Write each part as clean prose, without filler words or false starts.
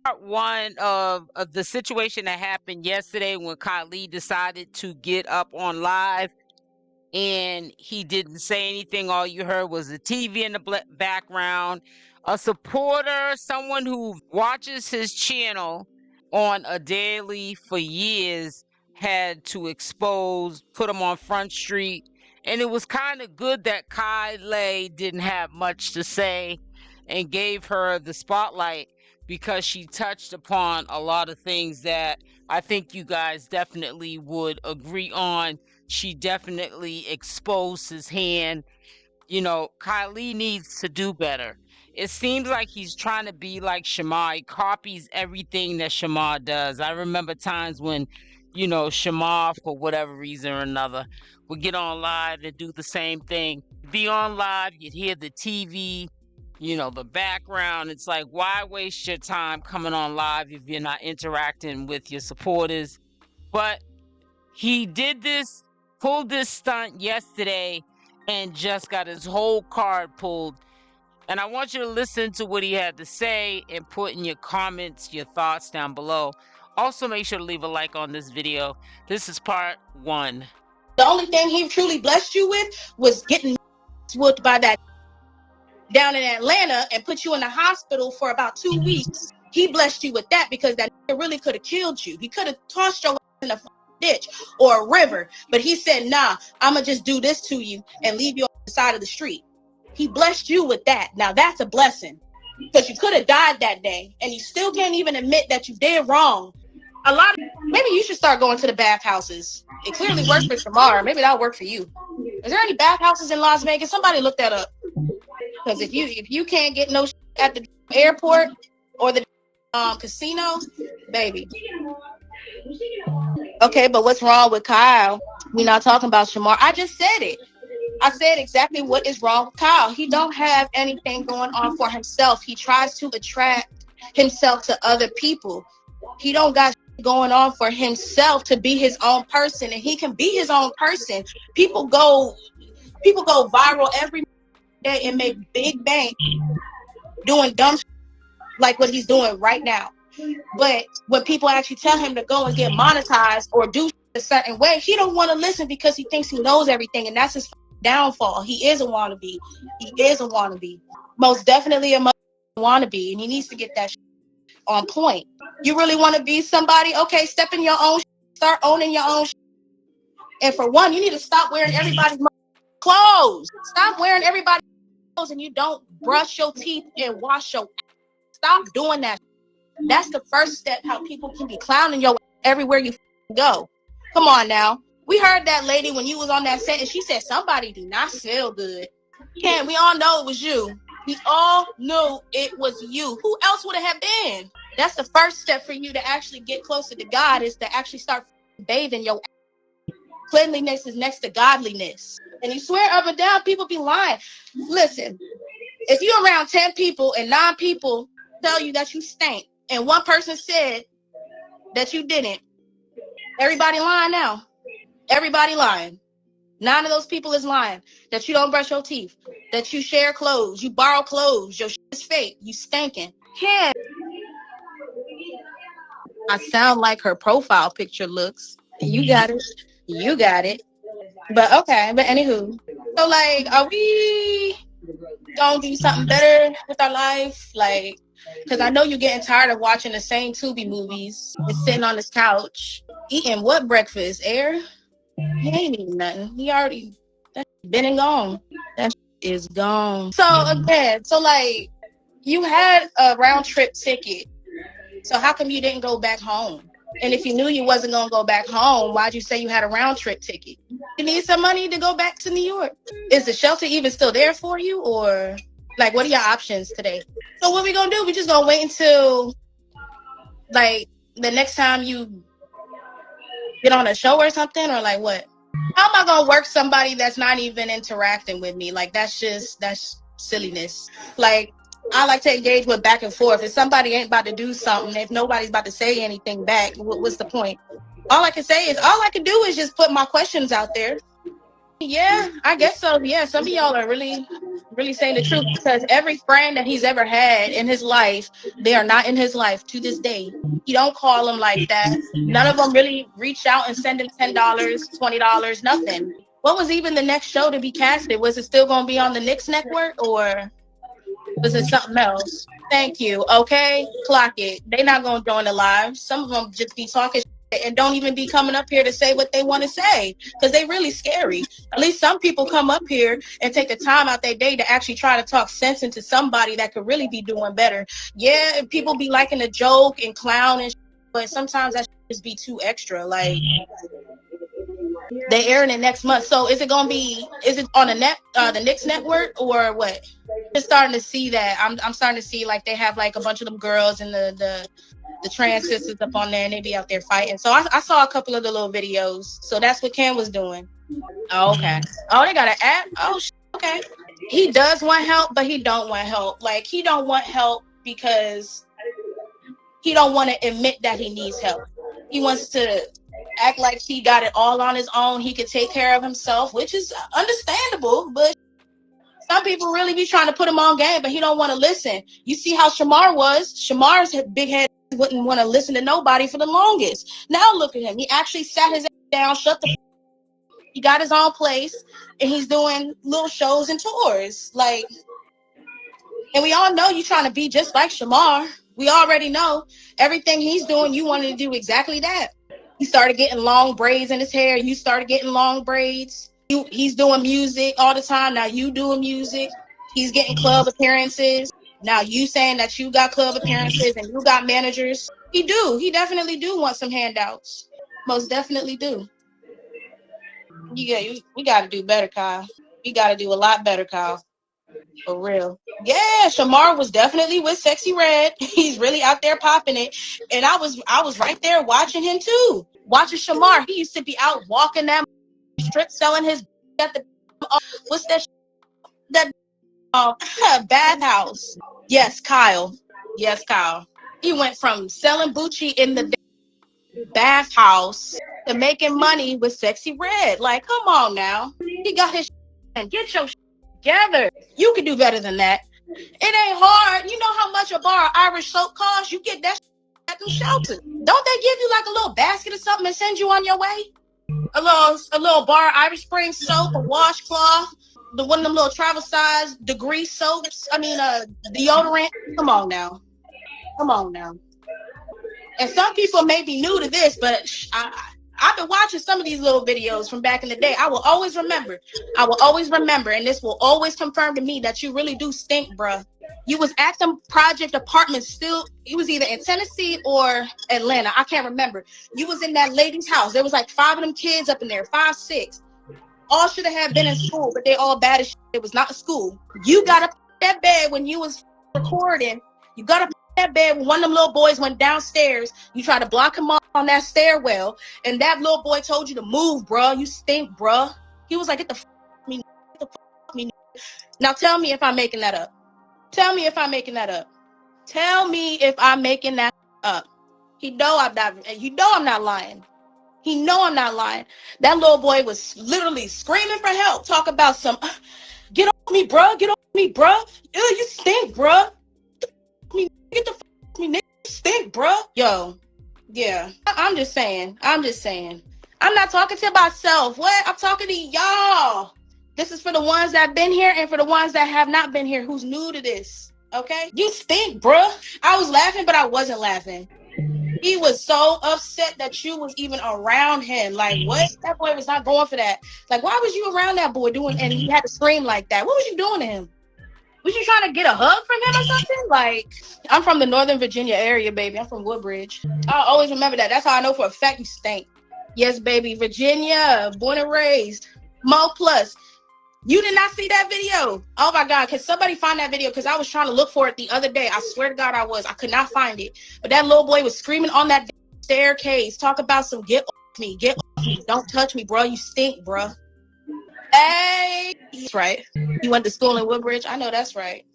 part one of the situation that happened yesterday when Kaylee decided to get up on live and he didn't say anything. All you heard was the TV in the background. A supporter, someone who watches his channel on a daily for years, had to expose, put him on Front Street. And it was kind of good that Kaylee didn't have much to say and gave her the spotlight, because she touched upon a lot of things that I think you guys definitely would agree on. She definitely exposed his hand. You know, Kaylee needs to do better. It seems like he's trying to be like Shamar. He copies everything that Shamar does. I remember times when, you know, Shamar, for whatever reason or another, would get on live and do the same thing. Be on live, you'd hear the TV, you know, the background. It's like, why waste your time coming on live if you're not interacting with your supporters? But he did this, pulled this stunt yesterday, and just got his whole card pulled. And I want you to listen to what he had to say and put in your comments your thoughts down below. Also, make sure to leave a like on this video. This is part one. The only thing he truly blessed you with was getting whooped by that down in Atlanta and put you in the hospital for about 2 weeks. He blessed you with that, because that really could have killed you. He could have tossed your in a ditch or a river, but he said, nah, I'm gonna just do this to you and leave you on the side of the street. He blessed you with that. Now that's a blessing, because you could have died that day and you still can't even admit that you did wrong. Maybe you should start going to the bathhouses. It clearly works for Shamar. Maybe that'll work for you. Is there any bathhouses in Las Vegas? Somebody look that up. Because if you can't get no at the airport or the casino, baby. Okay, but what's wrong with Kyle? We're not talking about Shamar. I just said it. I said exactly what is wrong with Kyle. He don't have anything going on for himself. He tries to attract himself to other people. He don't got going on for himself to be his own person, and he can be his own person. People go viral every day and make big bank doing dumb like what he's doing right now. But when people actually tell him to go and get monetized or do a certain way, he don't want to listen because he thinks he knows everything, and that's his downfall. He is a wannabe. He is a wannabe. Most definitely a wannabe, and he needs to get that on point. You really want to be somebody? Okay, step in your own, start owning your own. And for one, you need to stop wearing everybody's clothes. Stop wearing everybody's clothes, and you don't brush your teeth and wash your. Stop doing that. That's the first step. How people can be clowning your everywhere you go. Come on now. We heard that lady when you was on that set, and she said somebody do not smell good. Yeah, we all know it was you. We all knew it was you. Who else would it have been? That's the first step for you to actually get closer to God, is to actually start bathing your. Cleanliness is next to godliness. And you swear up and down, people be lying. Listen, if you're around 10 people and 9 people tell you that you stink, and one person said that you didn't, everybody lying now. Everybody lying. 9 of those people is lying. That you don't brush your teeth. That you share clothes. You borrow clothes. Your shit is fake. You stinking. Yeah. I sound like her profile picture looks. You got it. You got it. But okay. But anywho. So like, are we gonna do something better with our life? Like, because I know you're getting tired of watching the same Tubi movies and sitting on this couch. Eating what breakfast? Air? He ain't eating nothing. He already that been and gone. That is gone. So again, so like you had a round trip ticket. So how come you didn't go back home? And if you knew you wasn't gonna go back home, why'd you say you had a round trip ticket? You need some money to go back to New York. Is the shelter even still there for you, or like what are your options today? So what we gonna do? We just gonna wait until like the next time you get on a show or something, or like what? How am I gonna work somebody that's not even interacting with me? Like that's silliness. Like I like to engage with back and forth. If somebody ain't about to do something, if nobody's about to say anything back, what's the point? All I can do is just put my questions out there. Yeah, I guess so. Yeah, some of y'all are really Really saying the truth, because every friend that he's ever had in his life, they are not in his life to this day. He don't call them like that. None of them really reach out and send him $10, $20, nothing. What was even the next show to be casted? Was it still going to be on the Knicks network, or was it something else? Thank you. Okay, clock it. They not going to join the live. Some of them just be talking shit and don't even be coming up here to say what they want to say, because they really scary. At least some people come up here and take the time out their day to actually try to talk sense into somebody that could really be doing better. Yeah, people be liking to joke and clown and shit, but sometimes that just be too extra. Like, they airing it next month. So is it on the Knicks network or what? Just starting to see that. I'm starting to see like they have like a bunch of them girls and the trans sisters up on there, and they be out there fighting. So I saw a couple of the little videos. So that's what Ken was doing. Oh, okay. Oh, they got an app. Oh, okay. He does want help, but he don't want help. Like, he don't want help because he don't want to admit that he needs help. He wants to act like he got it all on his own. He could take care of himself, which is understandable, but some people really be trying to put him on game, but he don't want to listen. You see how Shamar was. Shamar's big head wouldn't want to listen to nobody for the longest. Now look at him. He actually sat his ass down, shut the he got his own place, and he's doing little shows and tours. Like, and we all know you trying to be just like Shamar. We already know everything he's doing, you wanted to do exactly that. He started getting long braids in his hair. You started getting long braids. He's doing music all the time. Now you doing music. He's getting club appearances. Now you saying that you got club appearances and you got managers. He do. He definitely do want some handouts. Most definitely do. We got to do better, Kyle. We got to do a lot better, Kyle. For real. Yeah, Shamar was definitely with Sexy Red. He's really out there popping it. And I was right there watching him too. Watching Shamar. He used to be out walking that strip, selling his at the what's that bathhouse. Yes, Kyle. Yes, Kyle. He went from selling Bucci in the bathhouse to making money with Sexy Red. Like, come on now. He got his and get your together. You can do better than that. It ain't hard. You know how much a bar of Irish soap costs? You get that at them shelters. Don't they give you like a little basket or something and send you on your way? A little bar of Irish Spring soap, a washcloth, one of them little travel size degree soaps. I mean, deodorant. Come on now. And some people may be new to this, but I've been watching some of these little videos from back in the day. I will always remember, and this will always confirm to me that you really do stink, bruh. You was at them project apartments still. You was either in Tennessee or Atlanta. I can't remember. You was in that lady's house. There was like 5 of them kids up in there, 5, 6. All should have been in school, but they all bad as shit. It was not school. You got up that bed when you was recording. You got up that bed when one of them little boys went downstairs. You tried to block him off on that stairwell, and that little boy told you to move, bruh. You stink, bruh. He was like, get the fuck me. Get the fuck me. Now tell me if I'm making that up. Tell me if I'm making that up. Tell me if I'm making that up. You know I'm not lying. He know I'm not lying. That little boy was literally screaming for help. Talk about some, get off me, bruh. Get off me, bruh. Ew, you stink, bruh. Get the fuck me, nigga. You stink, bruh. Yo, yeah. I'm just saying. I'm not talking to myself. What? I'm talking to y'all. This is for the ones that have been here and for the ones that have not been here who's new to this. Okay? You stink, bruh. I was laughing, but I wasn't laughing. He was so upset that you was even around him. Like, what? That boy was not going for that. Like, why was you around that boy doing, and he had to scream like that? What was you doing to him? Was you trying to get a hug from him or something? Like, I'm from the Northern Virginia area, baby. I'm from Woodbridge. I always remember that. That's how I know for a fact you stink. Yes, baby. Virginia, born and raised. Mo Plus. You did not see that video? Oh my God, can somebody find that video? Because I was trying to look for it the other day. I swear to God I could not find it. But that little boy was screaming on that staircase. Talk about some get off me. Don't touch me, bro. You stink, bro. Hey, that's right. You went to school in Woodbridge? I know that's right.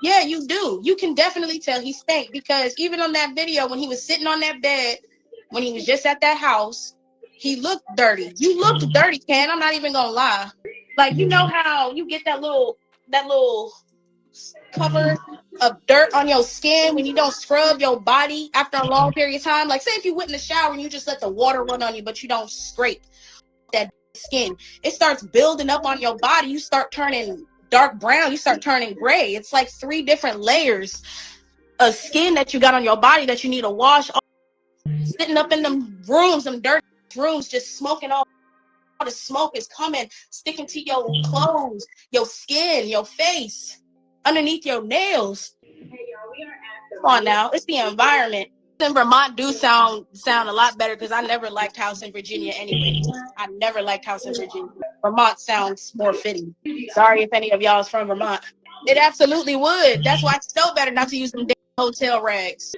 Yeah, you do. You can definitely tell he stank, because even on that video, when he was sitting on that bed, when he was just at that house, he looked dirty. You looked dirty, Ken. I'm not even going to lie. Like, you know how you get that little that little cover of dirt on your skin when you don't scrub your body after a long period of time. Like say if you went in the shower and you just let the water run on you, but you don't scrape that skin, it starts building up on your body. You start turning dark brown, you start turning gray. It's like 3 different layers of skin that you got on your body that you need to wash off. Sitting up in them rooms, them dirty rooms, just smoking all the smoke is coming, sticking to your clothes, your skin, your face, underneath your nails. Come on now, it's the environment. In Vermont do sound a lot better because I never liked House in Virginia anyway. I never liked House in Virginia. Vermont sounds more fitting. Sorry if any of y'all is from Vermont. It absolutely would. That's why it's so better not to use them damn hotel rags.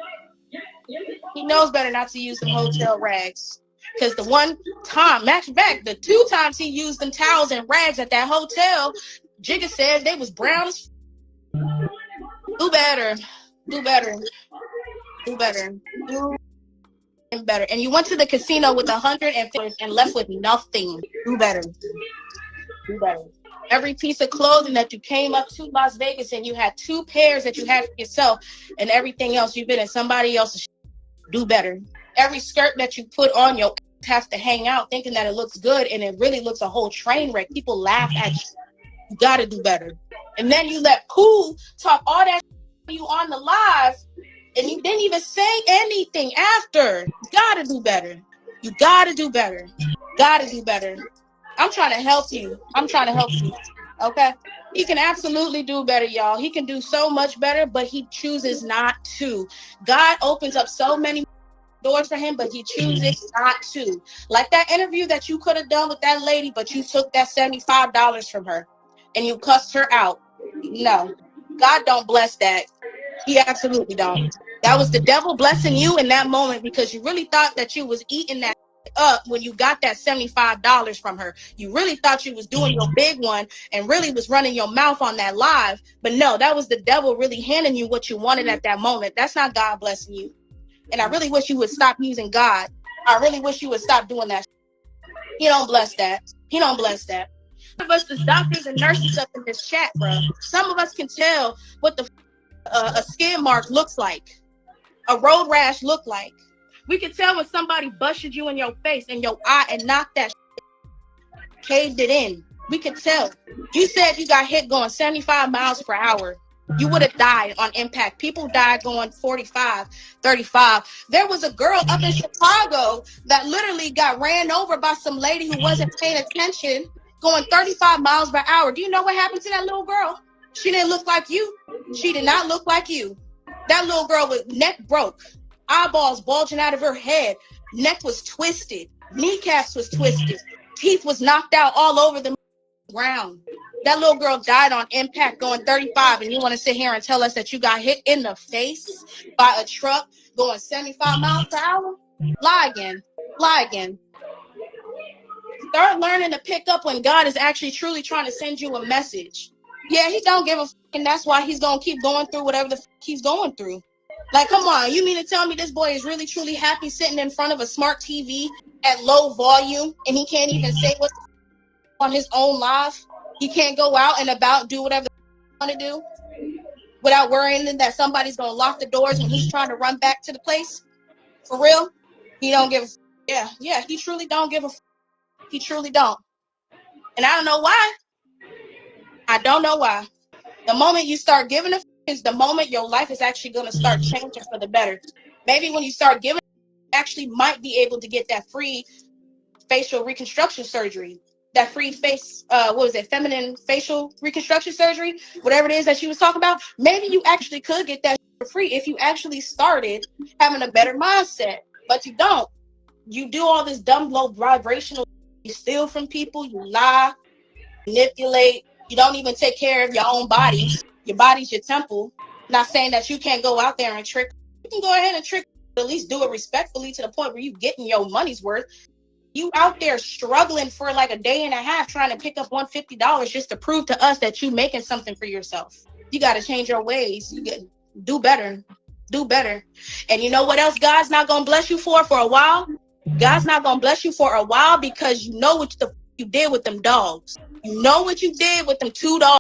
He knows better not to use them hotel rags. Because the one time, matter of fact, the 2 times he used them towels and rags at that hotel, Jigga said they was brown as do better. Do better. Do better. Do better. And you went to the casino with $150 and left with nothing. Do better. Do better. Every piece of clothing that you came up to Las Vegas and you had 2 pairs that you had for yourself and everything else you've been in somebody else's. Do better. Every skirt that you put on your has to hang out thinking that it looks good and it really looks a whole train wreck. People laugh at you. You gotta do better. And then you let Pooh talk all that you on the live and you didn't even say anything after. You gotta do better. You gotta do better. Gotta do better. I'm trying to help you. I'm trying to help you. Okay? He can absolutely do better, y'all. He can do so much better, but he chooses not to. God opens up so many doors for him, but he chooses not to. Like that interview that you could have done with that lady, but you took that $75 from her and you cussed her out. No, God don't bless that. He absolutely don't. That was the devil blessing you in that moment because you really thought that you was eating that up when you got that $75 from her. You really thought you was doing your big one and really was running your mouth on that live. But no, that was the devil really handing you what you wanted at that moment. That's not God blessing you. And I really wish you would stop using God. I really wish you would stop doing that. He don't bless that. He don't bless that. Some of us as doctors and nurses up in this chat, bro. Some of us can tell what the a skin mark looks like, a road rash look like. We can tell when somebody busted you in your face and your eye and knocked that caved it in. We can tell. You said you got hit going 75 miles per hour. You would have died on impact. People died going 45, 35. There was a girl up in Chicago that literally got ran over by some lady who wasn't paying attention going 35 miles per hour. Do you know what happened to that little girl? She didn't look like you. She did not look like you. That little girl with neck broke, eyeballs bulging out of her head, neck was twisted, kneecaps was twisted, teeth was knocked out all over the ground. That little girl died on impact going 35, and you want to sit here and tell us that you got hit in the face by a truck going 75 miles per hour? Lie again. Lie again. Start learning to pick up when God is actually truly trying to send you a message. Yeah, he don't give a f***, and that's why he's going to keep going through whatever the f*** he's going through. Like, come on, you mean to tell me this boy is really truly happy sitting in front of a smart TV at low volume, and he can't even say what's on his own live? He can't go out and about, do whatever he want to do without worrying that somebody's going to lock the doors when he's trying to run back to the place? For real? He don't give a f***. Yeah, he truly don't give a f***. He truly don't. And I don't know why. I don't know why. The moment you start giving a f*** is the moment your life is actually going to start changing for the better. Maybe when you start giving, you actually might be able to get that free facial reconstruction surgery. That free face, feminine facial reconstruction surgery, whatever it is that she was talking about. Maybe you actually could get that for free if you actually started having a better mindset. But you don't. You do all this dumb, low vibrational, you steal from people, you lie, manipulate. You don't even take care of your own body. Your body's your temple. Not saying that you can't go out there and trick. You can go ahead and trick, but at least do it respectfully to the point where you getting your money's worth. You out there struggling for like a day and a half trying to pick up $150 just to prove to us that you making something for yourself. You got to change your ways. You get do better. Do better. And you know what else God's not going to bless you for a while? God's not going to bless you for a while because you know what you did with them dogs. You know what you did with them 2 dogs.